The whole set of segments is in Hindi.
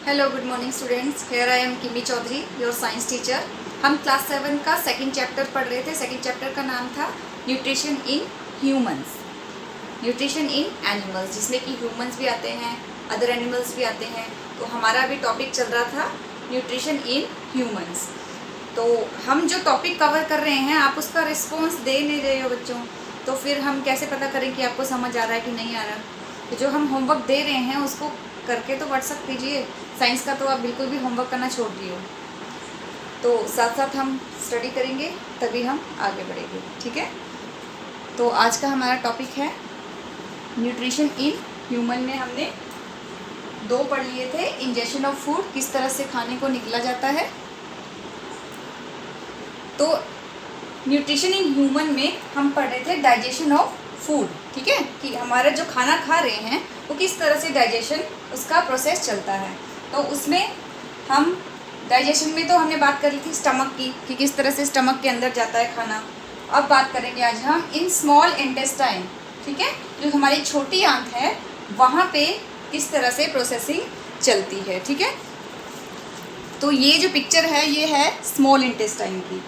Hello good morning students, here I am किमी चौधरी, योर साइंस टीचर। हम क्लास 7 का सेकंड चैप्टर पढ़ रहे थे। सेकंड चैप्टर का नाम था nutrition in humans, nutrition in animals, जिसमें कि ह्यूमंस भी आते हैं, अदर एनिमल्स भी आते हैं। तो हमारा अभी टॉपिक चल रहा था न्यूट्रिशन इन ह्यूमंस। तो हम जो टॉपिक कवर कर रहे हैं, आप उसका रिस्पॉन्स दे नहीं रहे हो बच्चों, तो फिर हम कैसे पता करें कि आपको समझ आ रहा है कि नहीं आ रहा। तो जो हम होमवर्क दे रहे हैं उसको करके तो व्हाट्सअप कीजिए। साइंस का तो आप बिल्कुल भी होमवर्क करना छोड़ दिए हो। तो साथ साथ हम स्टडी करेंगे, तभी हम आगे बढ़ेंगे, ठीक है। तो आज का हमारा टॉपिक है न्यूट्रिशन इन ह्यूमन। में हमने 2 पढ़ लिए थे, इंजेक्शन ऑफ फूड, किस तरह से खाने को निकला जाता है। तो न्यूट्रिशन इन ह्यूमन में हम पढ़ रहे थे डाइजेशन ऑफ फूड, ठीक है, कि हमारा जो खाना खा रहे हैं वो किस तरह से डाइजेशन उसका प्रोसेस चलता है। तो उसमें हम डाइजेशन में तो हमने बात कर ली थी स्टमक की, कि किस तरह से स्टमक के अंदर जाता है खाना। अब बात करेंगे आज हम इन स्मॉल इंटेस्टाइन, ठीक है, जो हमारी छोटी आंत है वहाँ पे किस तरह से प्रोसेसिंग चलती है, ठीक है। तो ये जो पिक्चर है ये है स्मॉल इंटेस्टाइन की।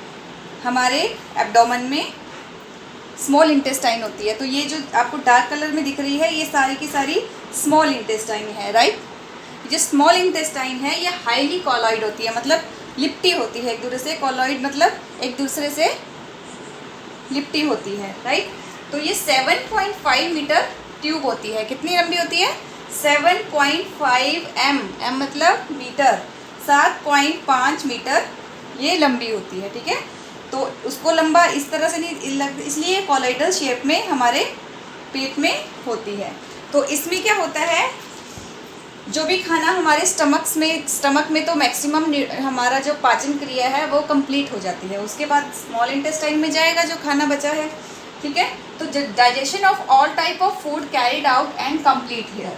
हमारे एब्डोमेन में स्मॉल इंटेस्टाइन होती है। तो ये जो आपको डार्क कलर में दिख रही है ये सारी की सारी स्मॉल इंटेस्टाइन है, राइट। जो स्मॉल इंटेस्टाइन है ये हाईली कॉलॉइड होती है, मतलब लिपटी होती है एक दूसरे से। कॉलॉइड मतलब एक दूसरे से लिपटी होती है, राइट। तो ये 7.5 मीटर ट्यूब होती है। कितनी लंबी होती है? 7.5 एम मतलब मीटर, 7.5 मीटर ये लंबी होती है, ठीक है। तो उसको लंबा इस तरह से नहीं, इसलिए कॉलॉइडल शेप में हमारे पेट में होती है। तो इसमें क्या होता है, जो भी खाना हमारे स्टमक में तो मैक्सिमम हमारा जो पाचन क्रिया है वो कंप्लीट हो जाती है। उसके बाद स्मॉल इंटेस्टाइन में जाएगा जो खाना बचा है, ठीक है। तो digestion of all type of food carried out and complete here.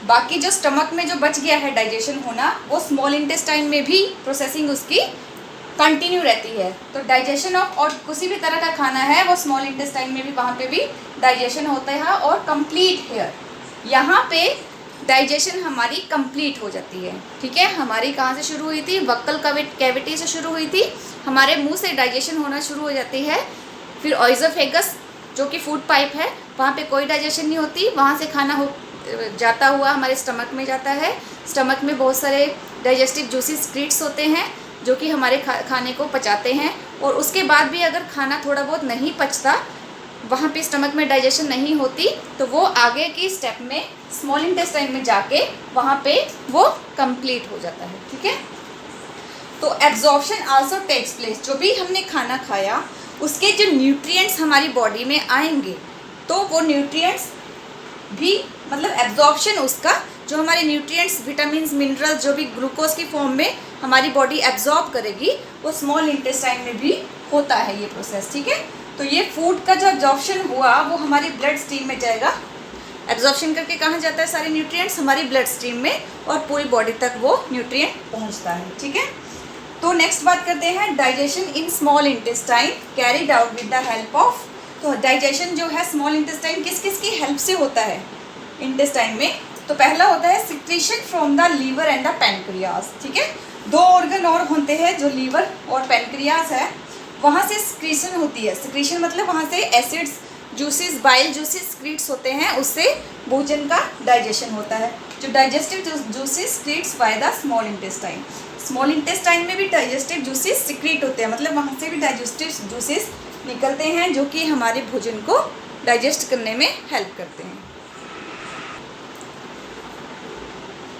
बाकी जो स्टमक में जो बच गया है डाइजेशन होना, वो स्मॉल इंटेस्टाइन में भी प्रोसेसिंग उसकी कंटिन्यू रहती है। तो डाइजेशन ऑफ और किसी भी तरह का खाना है वो स्मॉल इंटेस्टाइन में भी, वहाँ पे भी डाइजेशन होता है और कंप्लीट हेयर। यहाँ पे डाइजेशन हमारी कंप्लीट हो जाती है, ठीक है। हमारी कहाँ से शुरू हुई थी? वक्कल कैविटी से शुरू हुई थी। हमारे मुंह से डाइजेशन होना शुरू हो जाती है। फिर ऑइजोफेगस जो कि फूड पाइप है, वहाँ पे कोई डाइजेशन नहीं होती। वहाँ से खाना जाता हुआ हमारे स्टमक में जाता है। स्टमक में बहुत सारे डाइजेस्टिव जूसी सिक्रीट्स होते हैं जो कि हमारे खाने को पचाते हैं। और उसके बाद भी अगर खाना थोड़ा बहुत नहीं पचता, वहाँ पे स्टमक में डाइजेशन नहीं होती, तो वो आगे की स्टेप में स्मॉल इंटेस्टाइन में जाके वहाँ पे वो कंप्लीट हो जाता है, ठीक है। तो एब्जॉर्प्शन आल्सो टेक्स प्लेस। जो भी हमने खाना खाया उसके जो न्यूट्रिएंट्स हमारी बॉडी में आएंगे, तो वो न्यूट्रिएंट्स भी मतलब एब्जॉर्प्शन उसका, जो हमारे न्यूट्रिएंट्स, विटामिन्स, मिनरल्स जो भी ग्लूकोज की फॉर्म में हमारी बॉडी एब्जॉर्ब करेगी, वो स्मॉल इंटेस्टाइन में भी होता है ये प्रोसेस, ठीक है। तो ये फूड का जो एब्जॉर्प्शन हुआ वो हमारी ब्लड स्ट्रीम में जाएगा। एब्जॉर्प्शन करके कहाँ जाता है? सारे न्यूट्रिएंट्स हमारी ब्लड स्ट्रीम में, और पूरी बॉडी तक वो न्यूट्रिएंट पहुँचता है, ठीक है। तो नेक्स्ट बात करते हैं digestion in small intestine carried out with the help of. तो डाइजेशन जो है स्मॉल इंटेस्टाइन किस किस की हेल्प से होता है इंटेस्टाइन में? तो पहला होता है secretion from the liver and the pancreas, ठीक है। 2 ऑर्गन और होते हैं, जो लीवर और पैनक्रियाज है, वहाँ से सिक्रीशन होती है। सिक्रीशन मतलब वहाँ से acids, juices, bile juices secretes होते हैं, उससे भोजन का डाइजेशन होता है। जो digestive juices secretes by the small intestine. Small intestine में भी डाइजेस्टिव जूसेस सिक्रीट होते हैं, मतलब वहाँ से भी डाइजेस्टिव जूसेस निकलते हैं जो कि हमारे भोजन को डाइजेस्ट करने में हेल्प करते हैं,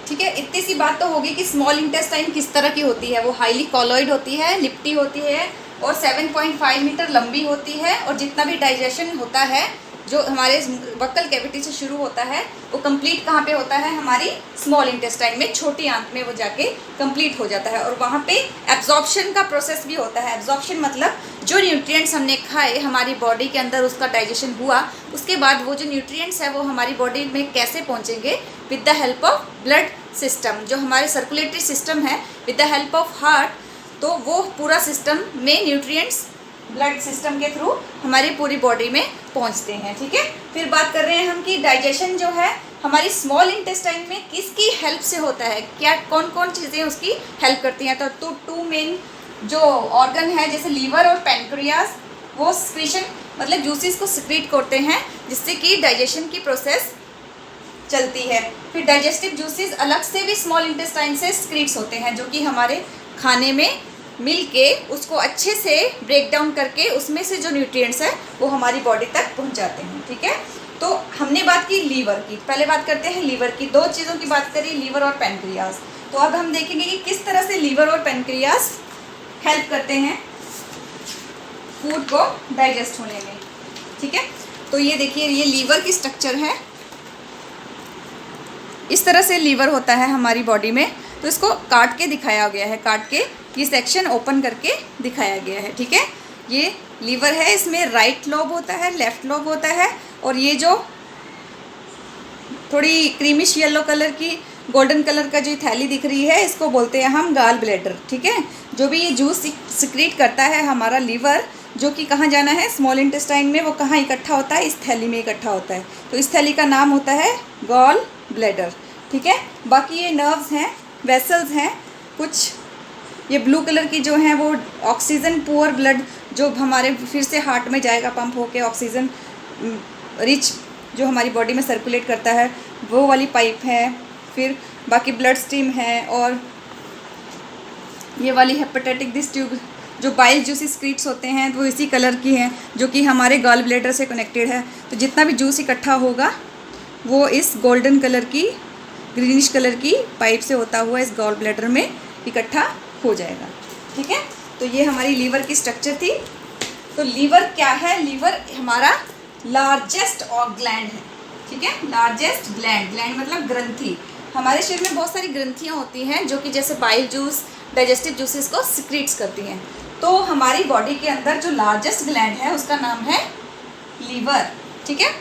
ठीक है। इतनी सी बात तो होगी कि स्मॉल इंटेस्टाइन किस तरह की होती है। वो हाईली कॉलॉइड होती है, लिपटी होती है और 7.5 मीटर लंबी होती है। और जितना भी डाइजेशन होता है जो हमारे वक्कल कैविटी से शुरू होता है, वो कंप्लीट कहाँ पे होता है? हमारी स्मॉल इंटेस्टाइन में, छोटी आंत में वो जाके कंप्लीट हो जाता है। और वहाँ पे एब्जॉर्प्शन का प्रोसेस भी होता है। एब्जॉर्प्शन मतलब जो न्यूट्रिएंट्स हमने खाए हमारी बॉडी के अंदर, उसका डाइजेशन हुआ, उसके बाद वो जो न्यूट्रिएंट्स है वो हमारी बॉडी में कैसे पहुँचेंगे? With the help of blood system, जो हमारे सर्कुलेटरी सिस्टम है, with the help of heart. तो वो पूरा सिस्टम में न्यूट्रिएंट्स ब्लड सिस्टम के थ्रू हमारी पूरी बॉडी में पहुंचते हैं, ठीक है। फिर बात कर रहे हैं हम कि डाइजेशन जो है हमारी स्मॉल इंटेस्टाइन में किसकी हेल्प से होता है, क्या कौन कौन चीज़ें उसकी हेल्प करती हैं। तो टू मेन जो ऑर्गन है जैसे लीवर और पैनक्रियाज, वो सिक्रीशन मतलब जूसेस को सिक्रीट करते हैं जिससे कि डाइजेशन की प्रोसेस चलती है। फिर डाइजेस्टिव जूसेस अलग से भी स्मॉल इंटेस्टाइन से सिक्रीट्स होते हैं जो कि हमारे खाने में मिल के उसको अच्छे से ब्रेक डाउन करके उसमें से जो न्यूट्रिएंट्स है वो हमारी बॉडी तक पहुंचाते हैं। ठीक है, तो हमने बात की लीवर की, पहले बात करते हैं लीवर की। दो चीज़ों की बात करी, लीवर और पैनक्रियाज। तो अब हम देखेंगे कि किस तरह से लीवर और पैनक्रियाज हेल्प करते हैं फूड को डाइजेस्ट होने में। ठीक है, तो ये देखिए ये लीवर की स्ट्रक्चर है, इस तरह से लीवर होता है हमारी बॉडी में। तो इसको काट के दिखाया गया है, काट के ये सेक्शन ओपन करके दिखाया गया है। ठीक है, ये लीवर है, इसमें राइट लोब होता है, लेफ्ट लोब होता है, और ये जो थोड़ी क्रीमिश येलो कलर की गोल्डन कलर का जो थैली दिख रही है इसको बोलते हैं हम गाल ब्लैडर। ठीक है, जो भी ये जूस सिक्रीट करता है हमारा लीवर, जो कि कहाँ जाना है स्मॉल इंटेस्टाइन में, वो कहाँ इकट्ठा होता है, इस थैली में इकट्ठा होता है। तो इस थैली का नाम होता है गॉल ब्लैडर। ठीक है, बाकी ये नर्व्स हैं, वेसल्स हैं कुछ, ये ब्लू कलर की जो हैं वो ऑक्सीजन पुअर ब्लड जो हमारे फिर से हार्ट में जाएगा पंप होके, ऑक्सीजन रिच जो हमारी बॉडी में सर्कुलेट करता है वो वाली पाइप है। फिर बाकी ब्लड स्ट्रीम है, और ये वाली हेपेटाइटिक दिस ट्यूब जो बाइल जूसी स्क्रीट्स होते हैं वो इसी कलर की हैं जो कि हमारे गॉल ब्लैडर से कनेक्टेड है। तो जितना भी जूस इकट्ठा होगा वो इस गोल्डन कलर की ग्रीनिश कलर की पाइप से होता हुआ इस गॉल ब्लैडर में इकट्ठा हो जाएगा। ठीक है, तो ये हमारी लीवर की स्ट्रक्चर थी। तो लीवर क्या है, लीवर हमारा लार्जेस्ट ग्लैंड है। ठीक है, लार्जेस्ट ग्लैंड, ग्लैंड मतलब ग्रंथि। हमारे शरीर में बहुत सारी ग्रंथियाँ होती हैं जो कि जैसे बाइल जूस डाइजेस्टिव जूसेस को सिक्रीट्स करती हैं। तो हमारी बॉडी के अंदर जो लार्जेस्ट ग्लैंड है उसका नाम है लीवर। ठीक है,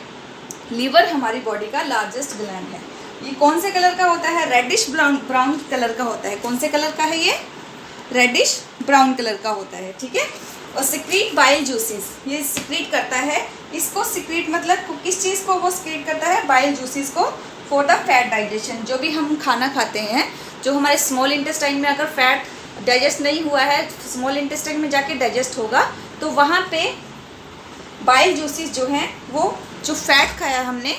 लीवर हमारी बॉडी का लार्जेस्ट ग्लैंड है। ये कौन से कलर का होता है, रेडिश ब्राउन कलर का होता है। कौन से कलर का है ये, रेडिश ब्राउन कलर का होता है। ठीक है, और सिक्रीट बाइल जूसेस, ये सिक्रीट करता है। इसको सिक्रीट मतलब किस चीज़ को वो सिक्रीट करता है, बाइल जूसेस को, फॉर द फैट डाइजेशन। जो भी हम खाना खाते हैं, जो हमारे स्मॉल इंटेस्टाइन में अगर फैट डाइजेस्ट नहीं हुआ है, स्मॉल इंटेस्टाइन में जाके डाइजेस्ट होगा, तो वहाँ पे बाइल जूसेस जो हैं वो जो फैट खाया हमने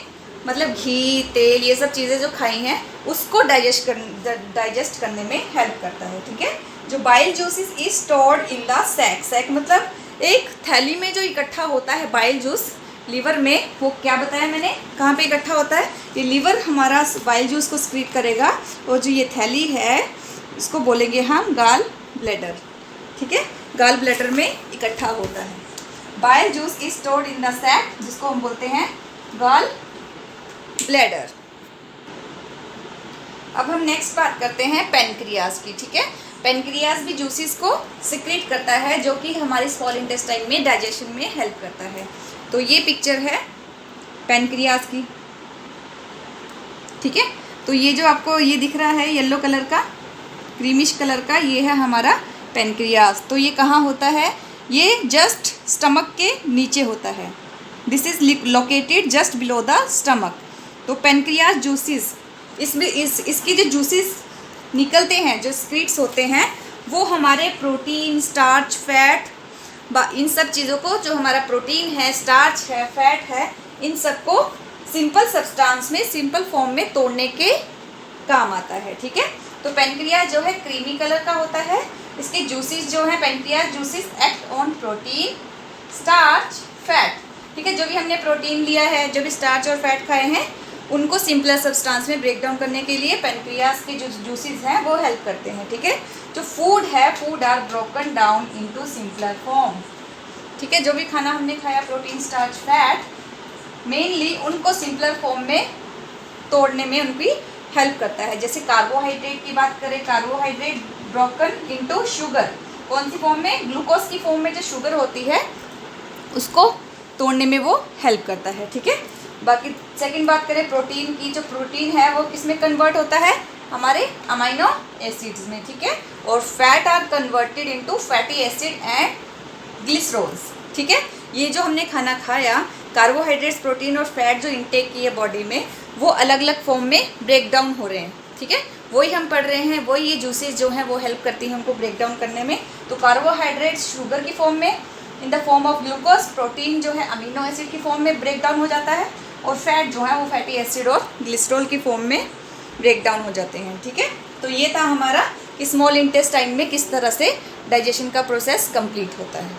मतलब घी तेल ये सब चीज़ें जो खाई हैं उसको डाइजेस्ट करने में हेल्प करता है। ठीक है, जो bile juices is stored in the sac, sac मतलब एक थैली में जो इकट्ठा होता है बाइल जूस लीवर में, वो क्या बताया मैंने कहाँ पे इकट्ठा होता है, ये लीवर हमारा बाइल जूस को सिक्रीट करेगा, और जो ये थैली है इसको बोलेंगे हम गाल ब्लैडर। ठीक है, गाल ब्लैडर में इकट्ठा होता है। Bile juice is stored in the sac, जिसको हम बोलते हैं गाल ब्लैडर। अब हम नेक्स्ट बात करते हैं पैनक्रियाज की। ठीक है, पैनक्रियाज भी जूसेस को सिक्रीट करता है जो कि हमारी स्मॉल इंटेस्टाइन में डाइजेशन में हेल्प करता है। तो ये पिक्चर है पैनक्रियाज की। ठीक है, तो ये जो आपको ये दिख रहा है येलो कलर का क्रीमिश कलर का, ये है हमारा पैनक्रियाज। तो ये कहाँ होता है, ये जस्ट स्टमक के नीचे होता है। This is located just below the stomach. तो पैनक्रियाज जूसेस इसमें इसकी जो जूसेस निकलते हैं, जो स्क्रीट्स होते हैं, वो हमारे प्रोटीन स्टार्च फैट इन सब चीज़ों को, जो हमारा प्रोटीन है स्टार्च है फैट है, इन सब को सिंपल सब्सटेंस में सिंपल फॉर्म में तोड़ने के काम आता है। ठीक है, तो पैनक्रियाज जो है क्रीमी कलर का होता है। इसके जूसेस जो है pancreas juices act on protein starch fat. ठीक है, जो भी हमने प्रोटीन लिया है, जो भी स्टार्च और फैट खाए हैं, उनको सिंपलर सब्सटेंस में ब्रेक डाउन करने के लिए पैनक्रियाज के जो जूसेस हैं वो हेल्प करते हैं। ठीक है, जो फूड है, food are broken down into simpler form. ठीक है, जो भी खाना हमने खाया प्रोटीन स्टार्च फैट, मेनली उनको सिंपलर फॉर्म में तोड़ने में उनकी हेल्प करता है। जैसे कार्बोहाइड्रेट की बात करें, कार्बोहाइड्रेट ब्रोकन इनटू शुगर, कौन सी फॉर्म में, ग्लूकोज की फॉर्म में जो शुगर होती है उसको तोड़ने में वो हेल्प करता है। ठीक है, बाकी सेकंड बात करें प्रोटीन की, जो प्रोटीन है वो किस में कन्वर्ट होता है, हमारे अमाइनो एसिड्स में। ठीक है, और fat are converted into fatty acid and glycerols. ठीक है, ये जो हमने खाना खाया, कार्बोहाइड्रेट्स प्रोटीन और फैट जो इंटेक की है बॉडी में, वो अलग अलग फॉर्म में ब्रेक डाउन हो रहे हैं, ठीक है। वही हम पढ़ रहे हैं, वही ये जूसेस जो हैं वो हेल्प करती हैं हमको ब्रेक डाउन करने में। तो कार्बोहाइड्रेट्स शुगर की फॉर्म में, in the form of glucose, protein जो है अमीनो एसिड की फॉर्म में ब्रेक डाउन हो जाता है, और फैट जो है वो फैटी एसिड और ग्लिसरॉल की फॉर्म में ब्रेक डाउन हो जाते हैं, ठीक है। तो ये था हमारा स्मॉल इंटेस्टाइन में किस तरह से डाइजेशन का प्रोसेस कंप्लीट होता है।